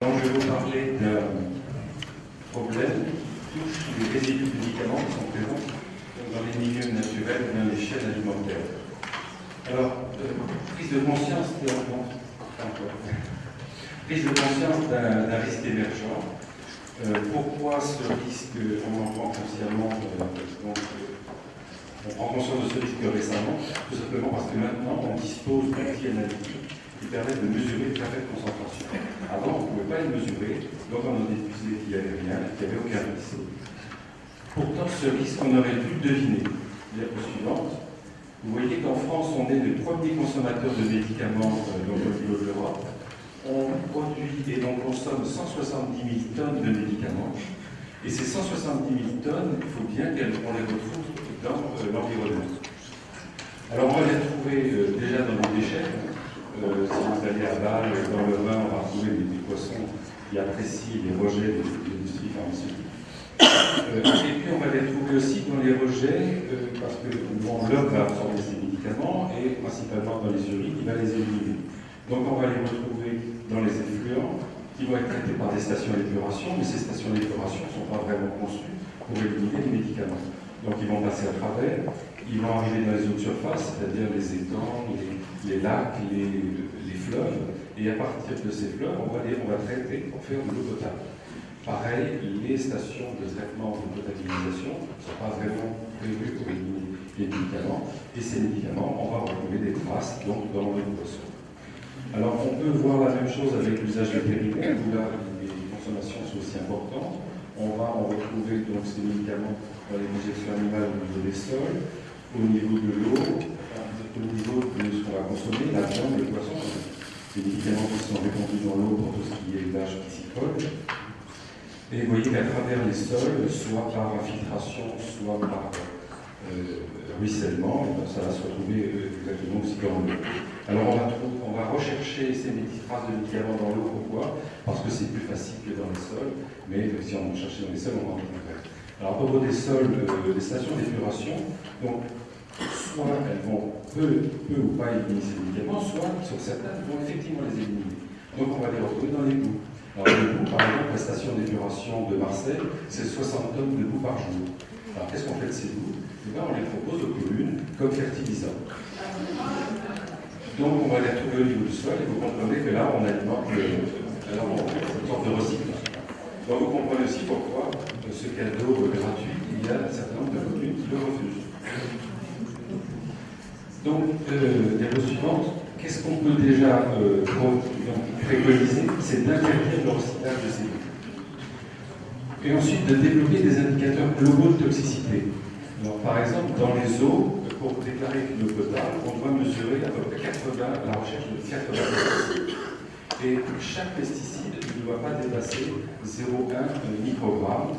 Donc, je vais vous parler d'un problème qui touche les résidus de médicaments qui sont présents dans les milieux naturels ou dans les chaînes alimentaires. Alors, prise de conscience d'un risque émergent. Pourquoi ce risque, on en prend consciemment, on prend conscience de ce risque récemment, tout simplement parce que maintenant on dispose d'outils analytiques qui permettent de mesurer de parfaite concentration. Avant, on ne pouvait pas les mesurer, donc on a déduisait qu'il n'y avait rien, qu'il n'y avait aucun risque. Pourtant, ce risque, on aurait dû le deviner. Diapo suivante. Vous voyez qu'en France, on est le premier consommateur de médicaments au niveau de l'Europe. On produit et on consomme 170 000 tonnes de médicaments. Et ces 170 000 tonnes, il faut bien qu'on les retrouve dans l'environnement. Alors, on va les retrouver déjà dans les déchets. Si vous allez à Bâle, dans le Rhin, on va retrouver des poissons qui apprécient les rejets de l'industrie pharmaceutique. Et puis, on va les retrouver aussi dans les rejets, parce que l'homme va absorber ces médicaments, et principalement dans les urines, il va les éliminer. Donc, on va les retrouver dans les effluents, qui vont être traités par des stations d'épuration, mais ces stations d'épuration ne sont pas vraiment conçues pour éliminer les médicaments. Donc ils vont passer à travers, ils vont arriver dans les eaux de surface, c'est-à-dire les étangs, les lacs, les fleuves, et à partir de ces fleuves, on va traiter pour faire de l'eau potable. Pareil, les stations de traitement de potabilisation ne sont pas vraiment prévues pour éliminer les médicaments, et ces médicaments, on va retrouver des traces donc, dans l'eau de poisson. Alors on peut voir la même chose avec l'usage de périmètre, où là les consommations sont aussi importantes. On va en retrouver donc ces médicaments dans les injections animales au niveau des sols, au niveau de l'eau, au niveau de ce qu'on va consommer, la viande, le poisson, les médicaments qui sont répandus dans l'eau pour tout ce qui est élevage piscicole. Et vous voyez qu'à travers les sols, soit par infiltration, soit par ruissellement, ça va se retrouver exactement aussi dans l'eau. Alors on va rechercher ces traces de médicaments dans l'eau, pourquoi? Parce que c'est plus facile que dans les sols, mais si on cherche dans les sols, on va en trouver. Alors à propos des sols, des stations d'épuration, donc soit elles vont peu ou pas éliminer ces médicaments, soit sur certaines, elles vont effectivement les éliminer. Donc on va les retrouver dans les boues. Alors les boues, par exemple, la station d'épuration de Marseille, c'est 60 tonnes de boues par jour. Alors qu'est-ce qu'on fait de ces boues? Eh bien, on les propose aux communes comme fertilisants. Donc on va les retrouver au niveau du sol et vous comprenez que là on alimente alors on fait une sorte de recyclage. Donc vous comprenez aussi pourquoi ce cadeau gratuit, il y a un certain nombre de communes qui le refusent. Donc, diapo suivante, qu'est-ce qu'on peut déjà préconiser? C'est d'interdire le recyclage de ces eaux. Et ensuite de développer des indicateurs globaux de toxicité. Alors, par exemple, dans les eaux, pour déclarer une eau potable, on doit mesurer à peu près la recherche de 80 pesticides. Et chaque pesticide ne doit pas dépasser 0,1 microgramme.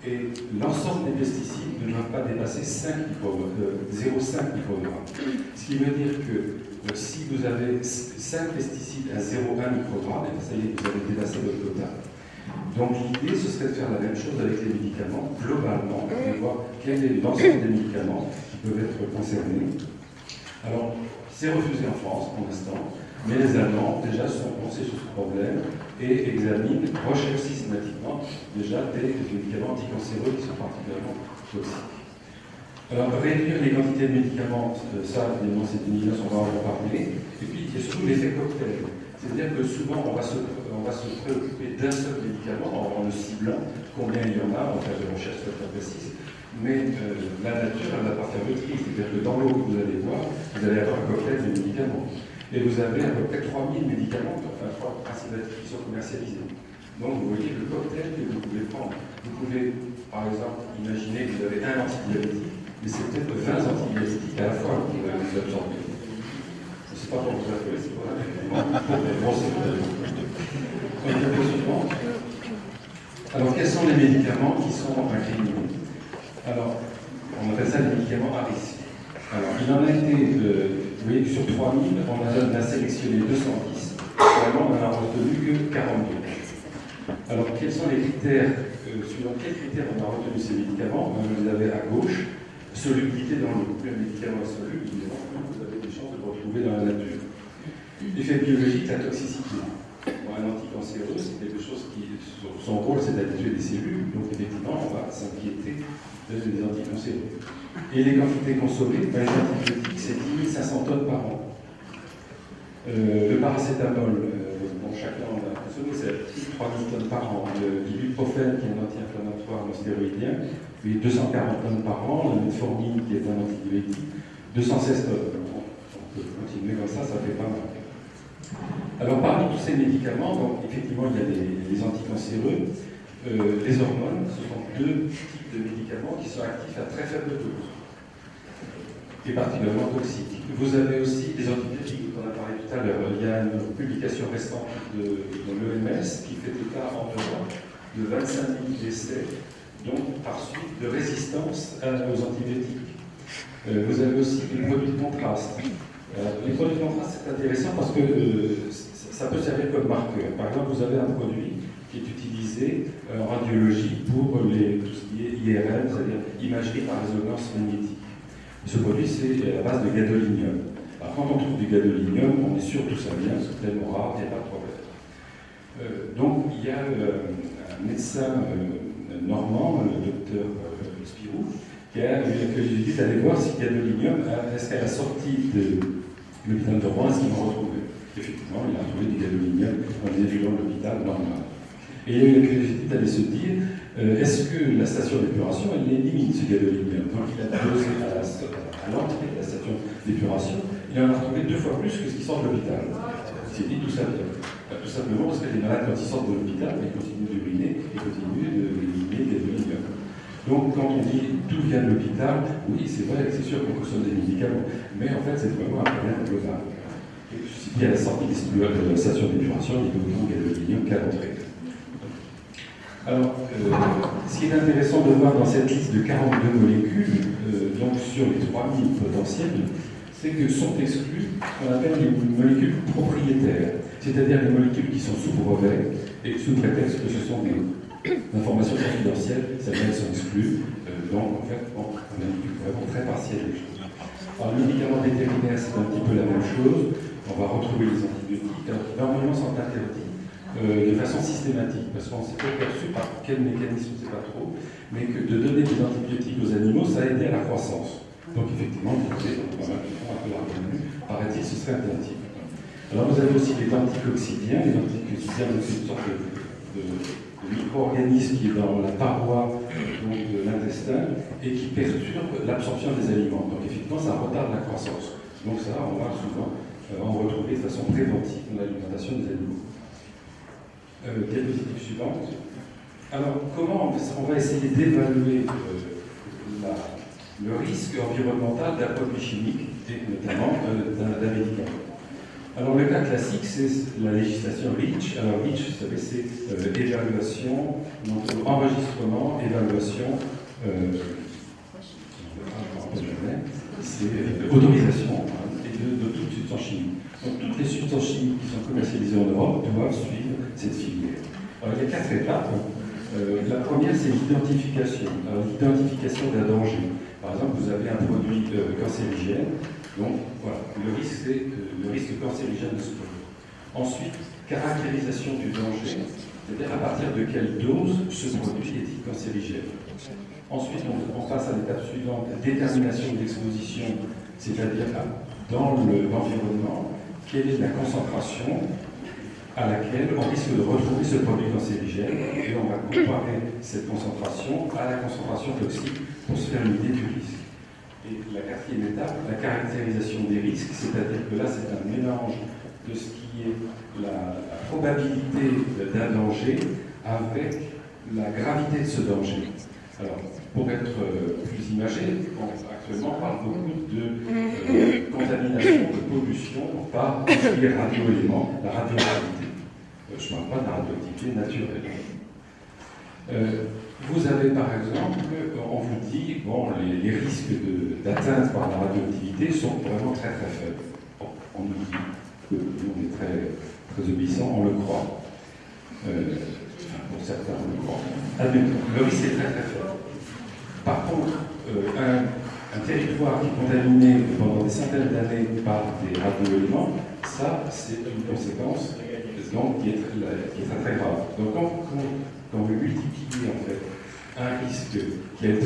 Et l'ensemble des pesticides ne doivent pas dépasser 0,5 microgrammes. Ce qui veut dire que si vous avez 5 pesticides à 0,1 microgramme, et ça y est, vous avez dépassé votre quota. Donc l'idée, ce serait de faire la même chose avec les médicaments, globalement, de voir quel est l'ensemble des médicaments qui peuvent être concernés. Alors, c'est refusé en France pour l'instant, mais les Allemands déjà sont pensés sur ce problème et examinent, recherchent systématiquement déjà des médicaments anticancéreux qui sont particulièrement toxiques. Alors, réduire les quantités de médicaments, ça, évidemment, c'est une idée, on va en parler. Et puis, il y a surtout l'effet cocktail. C'est-à-dire que souvent, on va se préoccuper d'un seul médicament en le ciblant, combien il y en a, on va faire des recherches très précises. Mais la nature, elle ne va pas faire de tri. C'est-à-dire que dans l'eau que vous allez voir, vous allez avoir un cocktail de médicaments. Et vous avez à peu près 3000 médicaments, enfin 3 principes actifs qui sont commercialisés. Donc vous voyez le cocktail que vous pouvez prendre. Vous pouvez, par exemple, imaginer que vous avez un antibiotique, mais c'est peut-être 20 antibiotiques à la fois que vous allez vous absorber. Je ne sais pas pour vous appeler, c'est pour la bon, c'est alors, quels sont les médicaments qui sont incriminés? Alors, on appelle ça les médicaments à risque. Alors, il en a été, vous voyez que sur 3000, on a sélectionné 210, finalement on n'en a retenu que 42. Alors, quels sont les critères, suivant quels critères on a retenu ces médicaments? Vous les avez à gauche, solubilité dans l'eau. Plus un médicament est soluble, évidemment, plus vous avez des chances de le retrouver dans la nature. Effet biologique, la toxicité. Bon, un anticancéreux, c'est quelque chose son rôle, c'est d'habituer des cellules, donc effectivement, on va s'inquiéter des anticancéreux. Et les quantités consommées, les antibiotiques, c'est 10 500 tonnes par an. Le paracétamol, bon, chacun en a consommé, c'est 3 000 tonnes par an. L'ibuprofène, qui est un anti-inflammatoire non stéroïdien, fait 240 tonnes par an. La metformine, qui est un antibiotique, 216 tonnes. On peut continuer comme ça fait pas mal. Alors, parmi tous ces médicaments, donc, effectivement, il y a les anticancéreux, les hormones, ce sont deux types de médicaments qui sont actifs à très faible dose et particulièrement toxiques. Vous avez aussi des antibiotiques dont on a parlé tout à l'heure. Il y a une publication récente de l'OMS qui fait état en Europe de 25 000 décès, donc par suite de résistance aux antibiotiques. Vous avez aussi des produits de contraste. Les produits de contraste, c'est intéressant parce que ça peut servir comme marqueur. Par exemple, vous avez un produit qui est utilisé en radiologie pour tout ce qui est IRM, c'est-à-dire imagerie par résonance magnétique. Ce produit, c'est à la base de gadolinium. Alors, quand on trouve du gadolinium, on est sûr que tout ça vient, c'est tellement rare, il n'y a pas de problème. Donc, il y a un médecin normand, le docteur Spirou, qui a eu la curiosité d'aller voir si le gadolinium, est-ce qu'à la sortie de l'hôpital de Rouen, est-ce qu'il en retrouvait. Effectivement, il a trouvé du gadolinium dans les évidements de l'hôpital normal. Et il a eu la curiosité d'aller se dire, est-ce que la station d'épuration, elle élimine ce gadolinium? Donc il a posé à l'entrée de la station d'épuration, il en a retrouvé 2 fois plus que ce qui sort de l'hôpital. Il s'est dit tout ça vient. Tout simplement parce que les malades, quand ils sortent de l'hôpital, ils continuent d'uriner et continuent d'éliminer des gadolinium. Donc quand on dit tout vient de l'hôpital, oui, c'est vrai, c'est sûr qu'on consomme des médicaments, mais en fait c'est vraiment un problème global. Si à la sortie de la station d'épuration, il y a autant de gadolinium qu'à l'entrée. Alors, ce qui est intéressant de voir dans cette liste de 42 molécules, donc sur les 3000 potentielles, c'est que sont exclues ce qu'on appelle les molécules propriétaires, c'est-à-dire les molécules qui sont sous brevet et sous prétexte que ce sont des informations confidentielles, celles-là sont exclues. Donc, en fait, on a une vue vraiment très partielle des choses. Alors, le médicament vétérinaire, c'est un petit peu la même chose. On va retrouver les antibiotiques, alors qui normalement sont interdits de façon systématique, parce qu'on s'est aperçu par quel mécanisme, on ne sait pas trop, mais que de donner des antibiotiques aux animaux, ça aidait à la croissance. Donc effectivement, vous avez pas mal qui font un peu la revenue, paraît-il, ce serait interdit. Alors vous avez aussi les anticoxidiens. Les anticoxidiens, c'est une sorte de micro-organisme qui est dans la paroi de l'intestin et qui perturbe l'absorption des aliments. Donc effectivement, ça retarde la croissance. Donc ça, on va souvent en retrouver de façon préventive dans l'alimentation des animaux. Diapositive suivante. Alors, comment on va essayer d'évaluer le risque environnemental d'un produit chimique, et notamment d'un médicament? Alors, le cas classique, c'est la législation REACH. Alors, REACH, vous savez, c'est évaluation, donc enregistrement, évaluation, c'est autorisation de toute substance chimique. Donc, toutes les substances chimiques qui sont commercialisées en Europe doivent suivre cette filière. Alors, il y a 4 étapes. La première, c'est l'identification. Alors, l'identification d'un danger. Par exemple, vous avez un produit cancérigène. Donc, voilà, le risque, c'est le risque cancérigène de ce produit. Ensuite, caractérisation du danger, c'est-à-dire à partir de quelle dose ce produit est-il cancérigène. Ensuite, on passe à l'étape suivante, détermination de l'exposition, c'est-à-dire dans l'environnement, quelle est la concentration à laquelle on risque de retrouver ce produit cancérigène, et on va comparer cette concentration à la concentration toxique pour se faire une idée du risque. Et la 4e étape, la caractérisation des risques, c'est-à-dire que là c'est un mélange de ce qui est la probabilité d'un danger avec la gravité de ce danger. Alors, pour être plus imagé, actuellement on parle beaucoup de contamination, de pollution par les radioéléments, la radioactivité. Je ne parle pas de la radioactivité naturelle. Vous avez par exemple, on vous dit, bon, les risques d'atteinte par la radioactivité sont vraiment très très faibles. Bon, on nous dit que nous on est très, très obéissants, on le croit. Pour certains, on le croit. Admettons, le risque est très très faible. Par contre, un territoire qui est contaminé pendant des centaines d'années par des radioéléments, ça, c'est une conséquence donc qui est très grave. Donc quand vous multipliez en fait un risque qui a une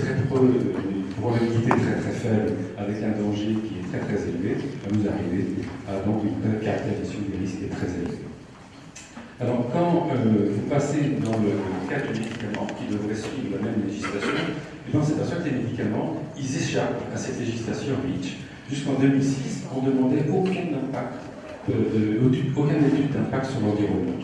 probabilité très faible avec un danger qui est très élevé, vous arrivez à donc une caractérisation du risque qui est très élevée. Alors quand vous passez dans le cas du médicament qui devrait suivre la même législation, c'est parce que les médicaments, ils échappent à cette législation REACH. Jusqu'en 2006, on ne demandait aucune étude d'impact sur l'environnement.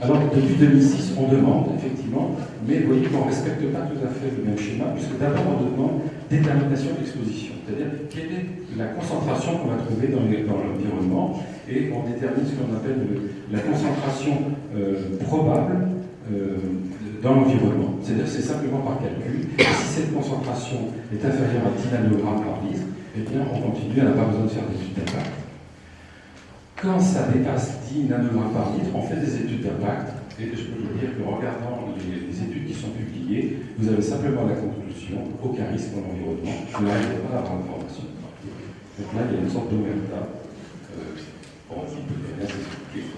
Alors, depuis 2006, on demande, effectivement, mais vous voyez qu'on ne respecte pas tout à fait le même schéma, puisque d'abord, on demande détermination d'exposition, c'est-à-dire quelle est la concentration qu'on va trouver dans l'environnement, et on détermine ce qu'on appelle la concentration probable dans l'environnement. C'est-à-dire que c'est simplement par calcul, et si cette concentration est inférieure à 10 nanogrammes par litre, eh bien, on continue, on n'a pas besoin de faire d'études d'impact. Quand ça dépasse 10 nanogrammes par litre, on fait des études d'impact, et je peux vous dire qu'en regardant les études qui sont publiées, vous avez simplement la conclusion, aucun risque dans l'environnement, vous n'arrivez pas à avoir l'information. Donc là, il y a une sorte d'omerta, qui peut bien s'expliquer.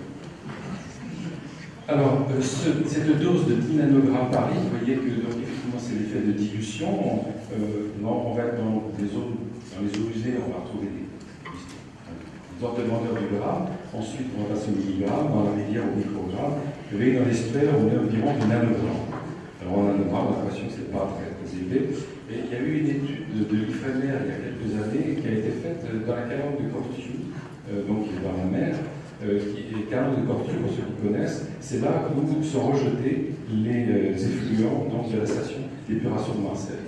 Alors, cette dose de 10 nanogrammes par litre, vous voyez que donc, effectivement c'est l'effet de dilution. On va être dans les eaux usées, on va retrouver des ordres de grandeur du gramme. Ensuite, on va passer au milligramme, dans la rivière au microgramme. Vous voyez, dans l'estuaire, on est environ de nanogramme. Alors, en nanogramme, on a l'impression que ce n'est pas très élevé. Et il y a eu une étude de l'IFANER il y a quelques années qui a été faite dans la calanque de Cortiou, donc qui est dans la mer. Les calanques de Cortiou, pour ceux qui connaissent, c'est là où sont rejetés les effluents donc, de la station d'épuration de Marseille.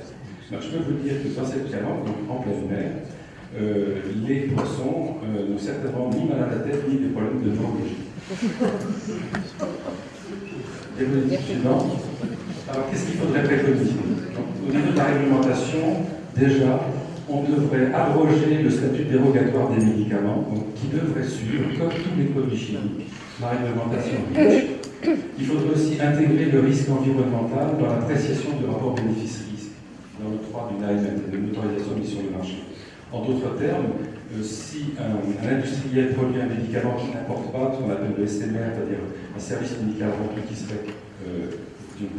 Alors, je peux vous dire que dans cette calanque, donc en pleine mer, les poissons n'ont certainement ni mal à la tête ni des problèmes de neurologie. Alors, qu'est-ce qu'il faudrait préconiser? Au niveau de la réglementation, déjà, on devrait abroger le statut dérogatoire des médicaments, donc, qui devrait suivre, comme tous les produits chimiques, la réglementation REACH. Il faudrait aussi intégrer le risque environnemental dans l'appréciation du rapport bénéfice-risque, dans le 3 d'une AMM, de l'autorisation de mise sur le marché. En d'autres termes, si un industriel produit un médicament qui n'importe pas, ce qu'on appelle le SMR, c'est-à-dire un service médical rentable qui serait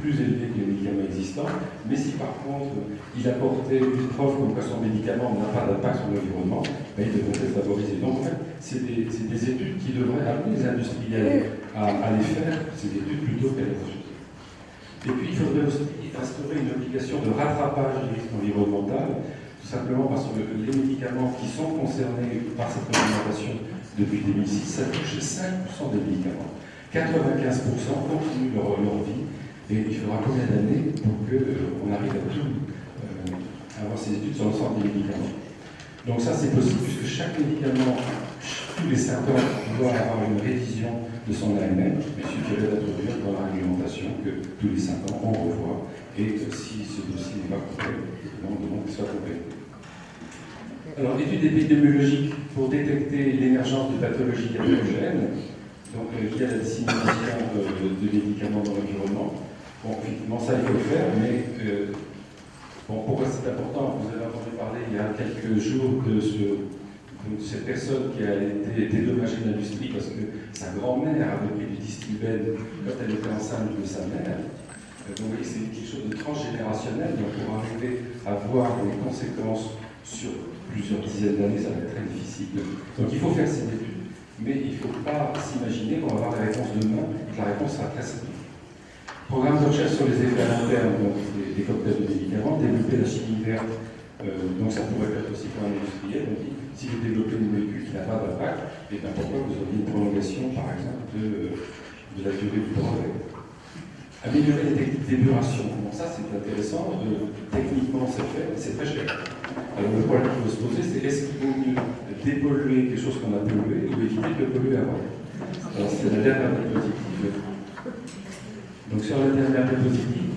plus élevé que les médicaments existants, mais si par contre il apportait une preuve comme quoi son médicament n'a pas d'impact sur l'environnement, ben, il devrait être favorisé. Donc en fait, c'est des études qui devraient amener les industriels à les faire, ces études plutôt qu'à les refuser. Et puis il faudrait aussi instaurer une obligation de rattrapage du risque environnemental, tout simplement parce que les médicaments qui sont concernés par cette réglementation depuis 2006, ça touche 5% des médicaments. 95% continuent leur vie, et il faudra combien d'années pour qu'on arrive à avoir ces études sur l'ensemble des médicaments. Donc ça c'est possible puisque chaque médicament, tous les 5 ans, doit avoir une révision de son AMM, mais il suffirait d'introduire dans la réglementation que tous les 5 ans on revoit, et si ce dossier n'est pas complet, on demande qu'il soit complet. Alors, études épidémiologiques pour détecter l'émergence de pathologies pathogènes, donc liées à la dissémination de médicaments dans l'environnement. Bon, effectivement, ça il faut le faire, mais pourquoi c'est important? Vous avez entendu parler il y a quelques jours de cette personne qui a été dédommagée de l'industrie parce que sa grand-mère avait pris du distilbène quand elle était enceinte de sa mère. Donc, vous voyez, c'est quelque chose de transgénérationnel, donc pour arriver à voir les conséquences sur plusieurs dizaines d'années, ça va être très difficile. Donc il faut faire ces études, mais il ne faut pas s'imaginer qu'on va avoir la réponse demain, et que la réponse sera très simple. Programme de recherche sur les effets à long terme donc des cocktails de médicaments, développer la chimie verte, donc ça pourrait être aussi pour un industriel. Donc, si vous développez une molécule qui n'a pas d'impact, et bien pourquoi vous auriez une prolongation, par exemple, de la durée du brevet. Améliorer les techniques d'épuration. Bon, ça c'est intéressant, techniquement c'est fait, mais c'est très cher. Alors le problème qu'il faut se poser, c'est est-ce qu'il vaut mieux dépolluer quelque chose qu'on a pollué ou éviter de le polluer avant? Alors c'est la dernière diapositive. Donc sur la dernière diapositive,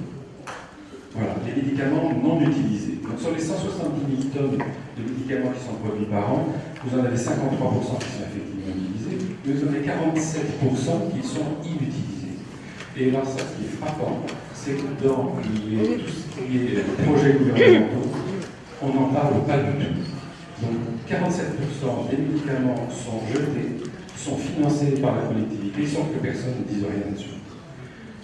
voilà, les médicaments non utilisés. Donc sur les 170 000 tonnes de médicaments qui sont produits par an, vous en avez 53% qui sont effectivement utilisés, mais vous en avez 47% qui sont inutilisés. Et là, ça, ce qui est frappant, c'est que dans les projets gouvernementaux, on n'en parle pas du tout. Donc, 47% des médicaments sont jetés, sont financés par la collectivité sans que personne ne dise rien dessus.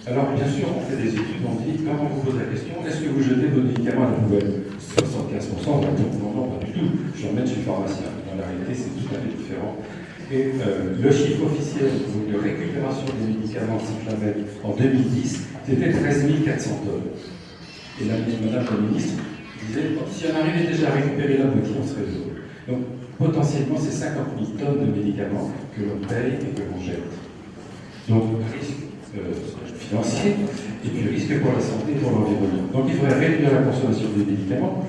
Alors, bien sûr, on fait des études, on dit, quand on vous pose la question, est-ce que vous jetez vos médicaments à la poubelle? 75%, on va dire, non, pas du tout. Je vais je suis pharmacien. Dans la réalité, c'est tout à fait différent. Et le chiffre officiel de récupération des médicaments cyclamène en 2010, c'était 13 400 tonnes. Et là, Madame la ministre disait, si on arrivait déjà à récupérer la moitié, on serait heureux. Donc, potentiellement, c'est 50 000 tonnes de médicaments que l'on paye et que l'on jette. Donc, risque financier, et puis risque pour la santé et pour l'environnement. Donc il faudrait réduire la consommation des médicaments,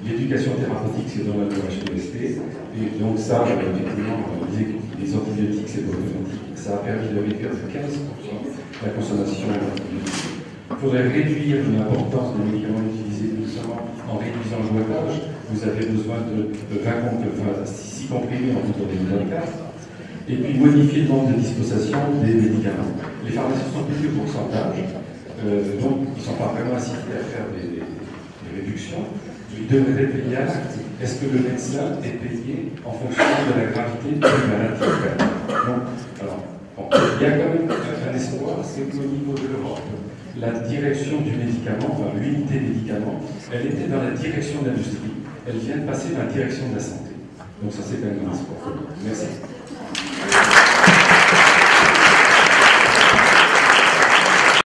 l'éducation thérapeutique c'est dans la loi HPST, et donc ça, effectivement, on disait que les antibiotiques c'est problématique, ça a permis de réduire de 15% la consommation d'antibiotiques. Il faudrait réduire l'importance des médicaments utilisés, notamment en réduisant le boitage. Vous avez besoin de 6 comprimés en tout des 24. Et puis modifier le nombre de disposations des médicaments. Les pharmaciens sont payés au pourcentage, donc ils ne sont pas vraiment incités à faire des réductions. Ils devraient être payés à l'acte. Est-ce que le médecin est payé en fonction de la gravité de la maladie? Donc, alors, bon, il y a quand même un espoir, c'est qu'au niveau de l'Europe, la direction du médicament, enfin l'unité médicament, elle était dans la direction de l'industrie. Elle vient de passer dans la direction de la santé. Donc ça c'est quand même un espoir. Merci.